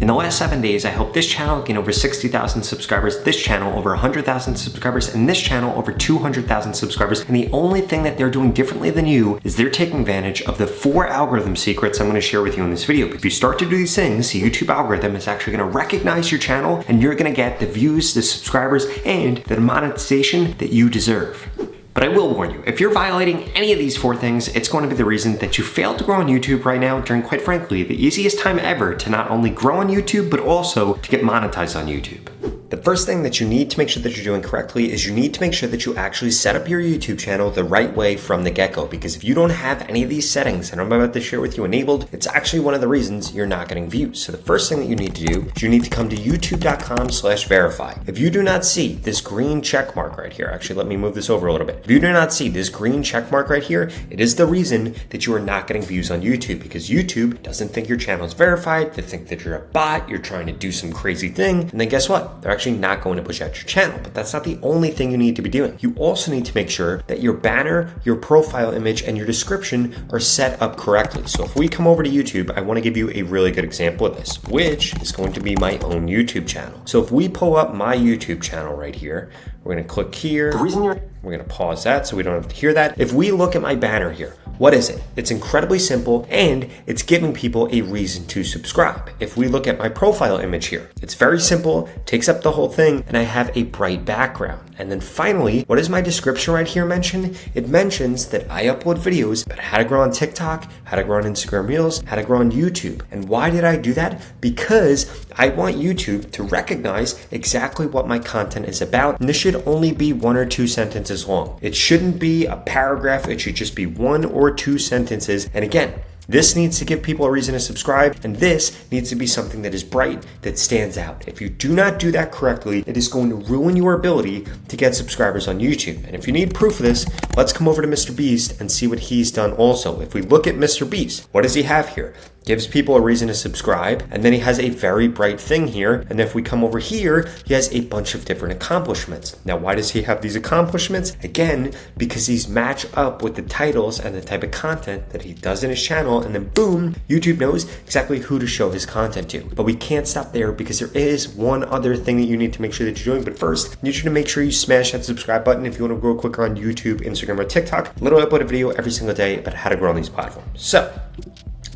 In the last 7 days, I helped this channel gain over 60,000 subscribers, this channel over 100,000 subscribers, and this channel over 200,000 subscribers. And the only thing that they're doing differently than you is they're taking advantage of the 4 algorithm secrets I'm gonna share with you in this video. If you start to do these things, the YouTube algorithm is actually gonna recognize your channel and you're gonna get the views, the subscribers, and the monetization that you deserve. But I will warn you, if you're violating any of these 4 things, it's going to be the reason that you failed to grow on YouTube right now during, quite frankly, the easiest time ever to not only grow on YouTube, but also to get monetized on YouTube. The first thing that you need to make sure that you're doing correctly is you need to make sure that you actually set up your YouTube channel the right way from the get-go, because if you don't have any of these settings that I'm about to share with you enabled, it's actually one of the reasons you're not getting views. So the first thing that you need to do is you need to come to youtube.com/verify. If you do not see this green check mark right here, actually let me move this over a little bit. If you do not see this green check mark right here, it is the reason that you are not getting views on YouTube, because YouTube doesn't think your channel is verified. They think that you're a bot, you're trying to do some crazy thing, and then guess what? They're actually not going to push out your channel. But that's not the only thing you need to be doing. You also need to make sure that your banner, your profile image, and your description are set up correctly. So if we come over to YouTube, I want to give you a really good example of this, which is going to be my own YouTube channel. So if we pull up my YouTube channel right here, we're going to click here. We're going to pause that so we don't have to hear that. If we look at my banner here, what is it? It's incredibly simple and it's giving people a reason to subscribe. If we look at my profile image here, it's very simple, takes up the whole thing, and I have a bright background. And then finally, what does my description right here mention? It mentions that I upload videos about how to grow on TikTok, how to grow on Instagram Reels, how to grow on YouTube. And why did I do that? Because I want YouTube to recognize exactly what my content is about. And this should only be 1 or 2 sentences long. It shouldn't be a paragraph. It should just be 1 or 2 sentences. And again, this needs to give people a reason to subscribe, and this needs to be something that is bright, that stands out. If you do not do that correctly, it is going to ruin your ability to get subscribers on YouTube. And if you need proof of this, let's come over to Mr. Beast and see what he's done also. If we look at Mr. Beast, what does he have here? Gives people a reason to subscribe, and then he has a very bright thing here. And if we come over here, he has a bunch of different accomplishments. Now, why does he have these accomplishments? Again, because these match up with the titles and the type of content that he does in his channel, and then boom, YouTube knows exactly who to show his content to. But we can't stop there, because there is one other thing that you need to make sure that you're doing. But first, you need to make sure you smash that subscribe button if you want to grow quicker on YouTube, Instagram, or TikTok. Literally upload a video every single day about how to grow on these platforms. So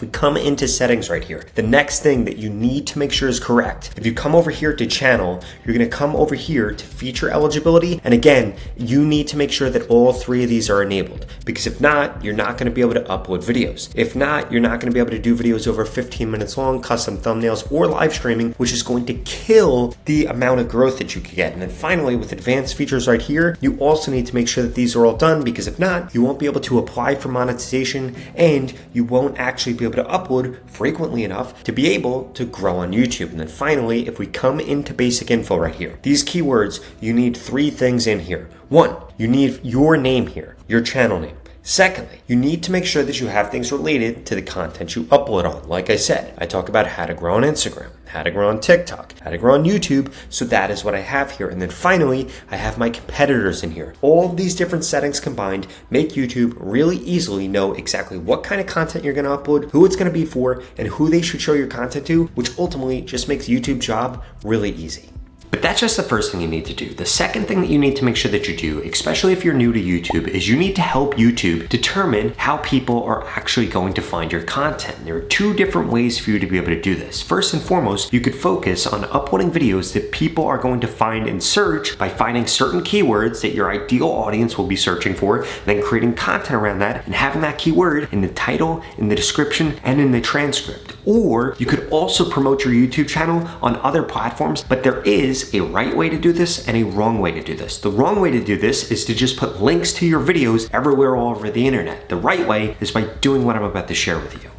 we come into settings right here. The next thing that you need to make sure is correct. If you come over here to channel, you're gonna come over here to feature eligibility. And again, you need to make sure that all 3 of these are enabled, because if not, you're not gonna be able to upload videos. If not, you're not gonna be able to do videos over 15 minutes long, custom thumbnails, or live streaming, which is going to kill the amount of growth that you can get. And then finally, with advanced features right here, you also need to make sure that these are all done, because if not, you won't be able to apply for monetization and you won't actually be able to upload frequently enough to be able to grow on YouTube. And then finally, if we come into basic info right here, these keywords, you need 3 things in here. 1, you need your name here, your channel name. Secondly, you need to make sure that you have things related to the content you upload on. Like I said, I talk about how to grow on Instagram, how to grow on TikTok, how to grow on YouTube. So that is what I have here. And then finally, I have my competitors in here. All of these different settings combined make YouTube really easily know exactly what kind of content you're going to upload, who it's going to be for, and who they should show your content to, which ultimately just makes YouTube's job really easy. But that's just the first thing you need to do. The second thing that you need to make sure that you do, especially if you're new to YouTube, is you need to help YouTube determine how people are actually going to find your content. There are 2 different ways for you to be able to do this. First and foremost, you could focus on uploading videos that people are going to find in search by finding certain keywords that your ideal audience will be searching for, then creating content around that and having that keyword in the title, in the description, and in the transcript. Or you could also promote your YouTube channel on other platforms, but there is a right way to do this and a wrong way to do this. The wrong way to do this is to just put links to your videos everywhere all over the internet. The right way is by doing what I'm about to share with you.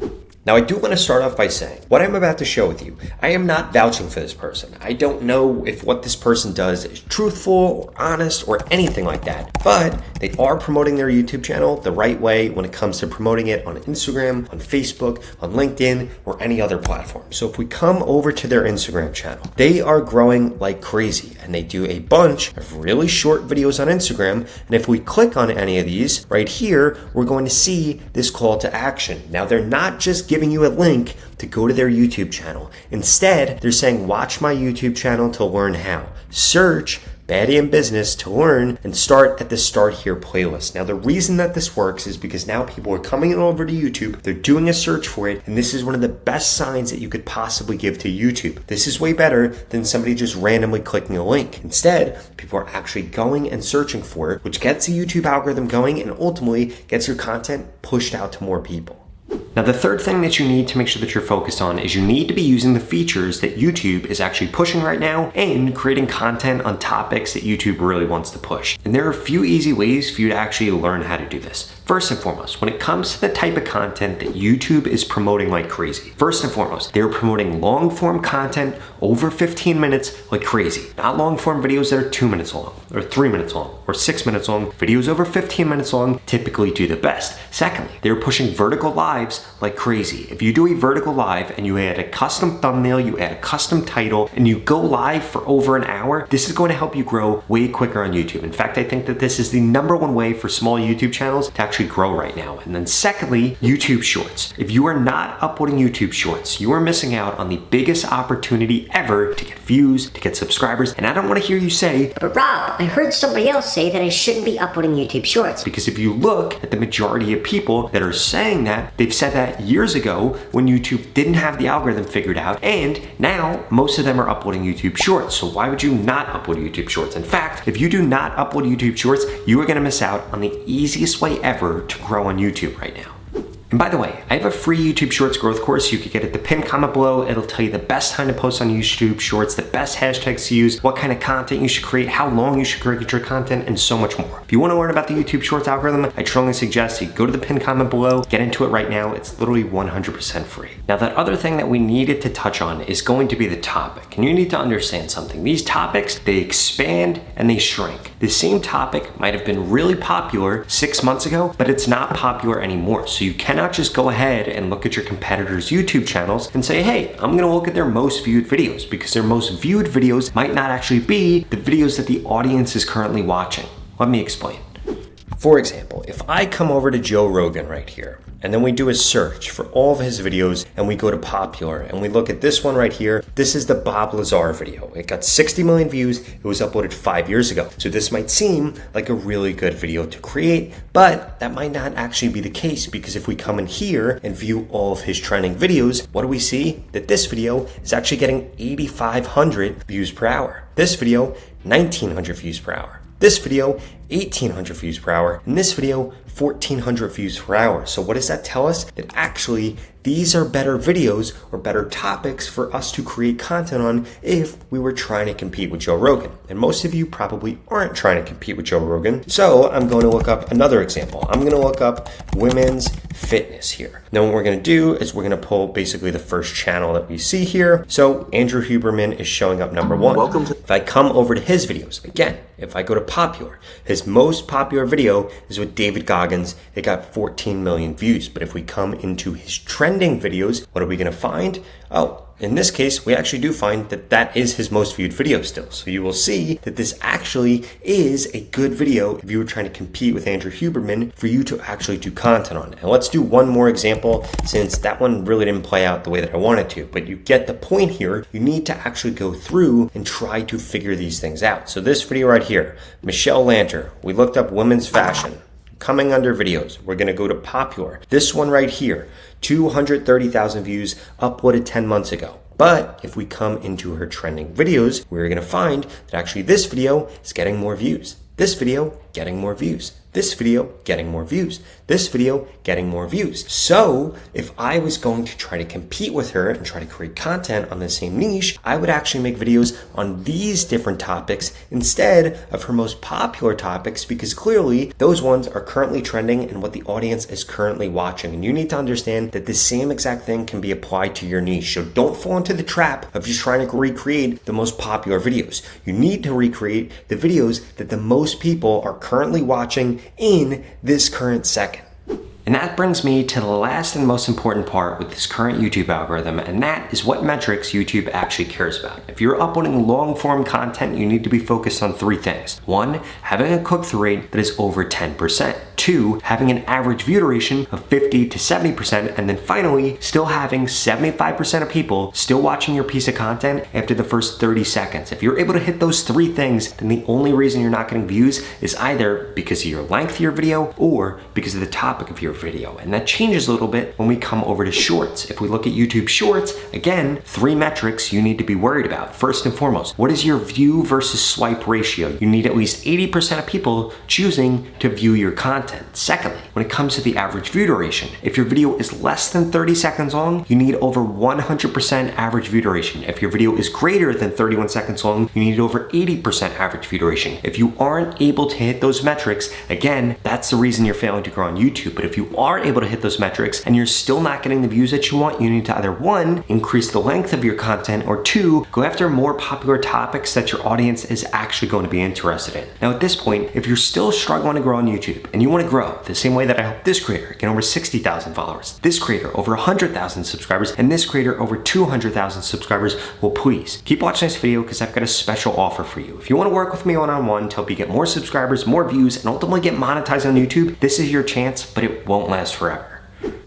Now, I do want to start off by saying, what I'm about to show with you, I am not vouching for this person. I don't know if what this person does is truthful or honest or anything like that, but they are promoting their YouTube channel the right way when it comes to promoting it on Instagram, on Facebook, on LinkedIn, or any other platform. So if we come over to their Instagram channel, they are growing like crazy, and they do a bunch of really short videos on Instagram. And if we click on any of these right here, we're going to see this call to action. Now, they're not just giving you a link to go to their YouTube channel. Instead, they're saying, watch my YouTube channel to learn how. Search Baddie in Business to learn and start at the Start Here playlist. Now, the reason that this works is because now people are coming over to YouTube, they're doing a search for it, and this is one of the best signs that you could possibly give to YouTube. This is way better than somebody just randomly clicking a link. Instead, people are actually going and searching for it, which gets the YouTube algorithm going and ultimately gets your content pushed out to more people. Now, the third thing that you need to make sure that you're focused on is you need to be using the features that YouTube is actually pushing right now and creating content on topics that YouTube really wants to push. And there are a few easy ways for you to actually learn how to do this. First and foremost, when it comes to the type of content that YouTube is promoting like crazy, first and foremost, they're promoting long form content over 15 minutes like crazy. Not long form videos that are 2 minutes long or 3 minutes long or 6 minutes long. Videos over 15 minutes long typically do the best. Secondly, they're pushing vertical lives like crazy. If you do a vertical live and you add a custom thumbnail, you add a custom title, and you go live for over an hour, this is going to help you grow way quicker on YouTube. In fact, I think that this is the #1 way for small YouTube channels to actually grow right now. And then secondly, YouTube Shorts. If you are not uploading YouTube Shorts, you are missing out on the biggest opportunity ever to get views, to get subscribers. And I don't want to hear you say, "But Rob, I heard somebody else say that I shouldn't be uploading YouTube Shorts." Because if you look at the majority of people that are saying that, they've said that years ago when YouTube didn't have the algorithm figured out, and now most of them are uploading YouTube Shorts. So why would you not upload YouTube Shorts? In fact, if you do not upload YouTube Shorts, you are going to miss out on the easiest way ever to grow on YouTube right now. And by the way, I have a free YouTube Shorts growth course. You can get it at the pinned comment below. It'll tell you the best time to post on YouTube Shorts, the best hashtags to use, what kind of content you should create, how long you should create your content, and so much more. If you want to learn about the YouTube Shorts algorithm, I strongly suggest you go to the pinned comment below, get into it right now. It's literally 100% free. Now, that other thing that we needed to touch on is going to be the topic. And you need to understand something. These topics, they expand and they shrink. The same topic might have been really popular 6 months ago, but it's not popular anymore. So you cannot just go ahead and look at your competitors' YouTube channels and say, hey, I'm gonna look at their most viewed videos, because their most viewed videos might not actually be the videos that the audience is currently watching. Let me explain. For example, if I come over to Joe Rogan right here, and then we do a search for all of his videos, and we go to popular, and we look at this one right here. This is the Bob Lazar video. It got 60 million views. It was uploaded 5 years ago. So this might seem like a really good video to create, but that might not actually be the case, because if we come in here and view all of his trending videos, what do we see? That this video is actually getting 8,500 views per hour. This video, 1,900 views per hour. This video, 1,800 views per hour, and this video, 1,400 views per hour. So what does that tell us? That actually these are better videos or better topics for us to create content on if we were trying to compete with Joe Rogan. And most of you probably aren't trying to compete with Joe Rogan. So I'm going to look up another example. I'm going to look up women's fitness here. Now what we're going to do is we're going to pull basically the first channel that we see here. So Andrew Huberman is showing up #1. If I come over to his videos, again, if I go to popular, his most popular video is with David Goggins. It got 14 million views. But if we come into his trending videos, what are we going to find? Oh, in this case, we actually do find that that is his most viewed video still. So you will see that this actually is a good video if you were trying to compete with Andrew Huberman for you to actually do content on. And let's do one more example, since that one really didn't play out the way that I wanted to. But you get the point here. You need to actually go through and try to figure these things out. So this video right here, Michelle Lanter, we looked up women's fashion. Coming under videos, we're going to go to popular. This one right here, 230,000 views, uploaded 10 months ago. But if we come into her trending videos, we're going to find that actually this video is getting more views. This video getting more views. This video getting more views. This video getting more views. So if I was going to try to compete with her and try to create content on the same niche, I would actually make videos on these different topics instead of her most popular topics, because clearly those ones are currently trending and what the audience is currently watching. And you need to understand that the same exact thing can be applied to your niche. So don't fall into the trap of just trying to recreate the most popular videos. You need to recreate the videos that the most people are currently watching in this current second. And that brings me to the last and most important part with this current YouTube algorithm, and that is what metrics YouTube actually cares about. If you're uploading long form content, you need to be focused on 3 things. 1, having a click-through rate that is over 10%. 2, having an average view duration of 50 to 70%. And then finally, still having 75% of people still watching your piece of content after the first 30 seconds. If you're able to hit those 3 things, then the only reason you're not getting views is either because of your length of your video or because of the topic of your video. And that changes a little bit when we come over to shorts. If we look at YouTube Shorts, again, 3 metrics you need to be worried about. First and foremost, what is your view versus swipe ratio? You need at least 80% of people choosing to view your content. Secondly, when it comes to the average view duration, if your video is less than 30 seconds long, you need over 100% average view duration. If your video is greater than 31 seconds long, you need over 80% average view duration. If you aren't able to hit those metrics, again, that's the reason you're failing to grow on YouTube. But if you are able to hit those metrics and you're still not getting the views that you want, you need to either 1, increase the length of your content, or 2, go after more popular topics that your audience is actually going to be interested in. Now at this point, if you're still struggling to grow on YouTube and you want to grow the same way that I helped this creator get over 60,000 followers, this creator over 100,000 subscribers, and this creator over 200,000 subscribers, well please keep watching this video because I've got a special offer for you. If you want to work with me one-on-one to help you get more subscribers, more views, and ultimately get monetized on YouTube, this is your chance, but it won't last forever.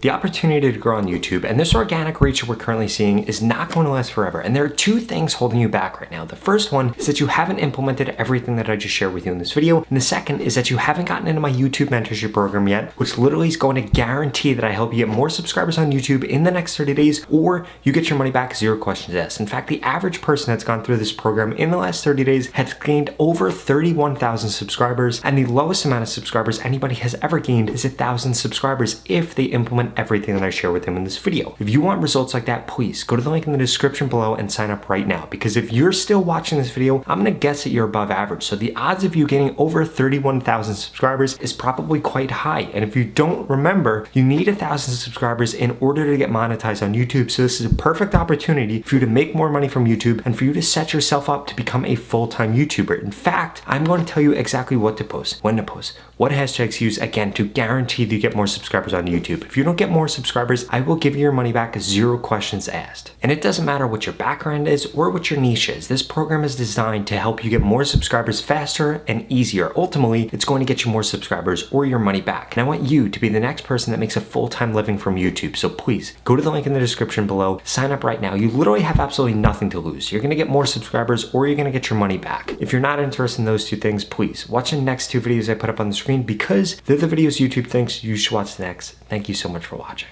The opportunity to grow on YouTube and this organic reach that we're currently seeing is not going to last forever. And there are 2 things holding you back right now. The first one is that you haven't implemented everything that I just shared with you in this video. And the second is that you haven't gotten into my YouTube mentorship program yet, which literally is going to guarantee that I help you get more subscribers on YouTube in the next 30 days, or you get your money back 0 questions asked. In fact, the average person that's gone through this program in the last 30 days has gained over 31,000 subscribers. And the lowest amount of subscribers anybody has ever gained is 1,000 subscribers if they implement everything that I share with them in this video. If you want results like that, please go to the link in the description below and sign up right now. Because if you're still watching this video, I'm gonna guess that you're above average. So the odds of you getting over 31,000 subscribers is probably quite high. And if you don't remember, you need 1,000 subscribers in order to get monetized on YouTube. So this is a perfect opportunity for you to make more money from YouTube and for you to set yourself up to become a full-time YouTuber. In fact, I'm going to tell you exactly what to post, when to post, what hashtags to use, again, to guarantee that you get more subscribers on YouTube. If you don't get more subscribers, I will give you your money back 0 questions asked. And it doesn't matter what your background is or what your niche is. This program is designed to help you get more subscribers faster and easier. Ultimately, it's going to get you more subscribers or your money back. And I want you to be the next person that makes a full-time living from YouTube. So please go to the link in the description below, sign up right now. You literally have absolutely nothing to lose. You're gonna get more subscribers or you're gonna get your money back. If you're not interested in those 2 things, please watch the next 2 videos I put up on the screen because they're the videos YouTube thinks you should watch next. Thank you so much for watching.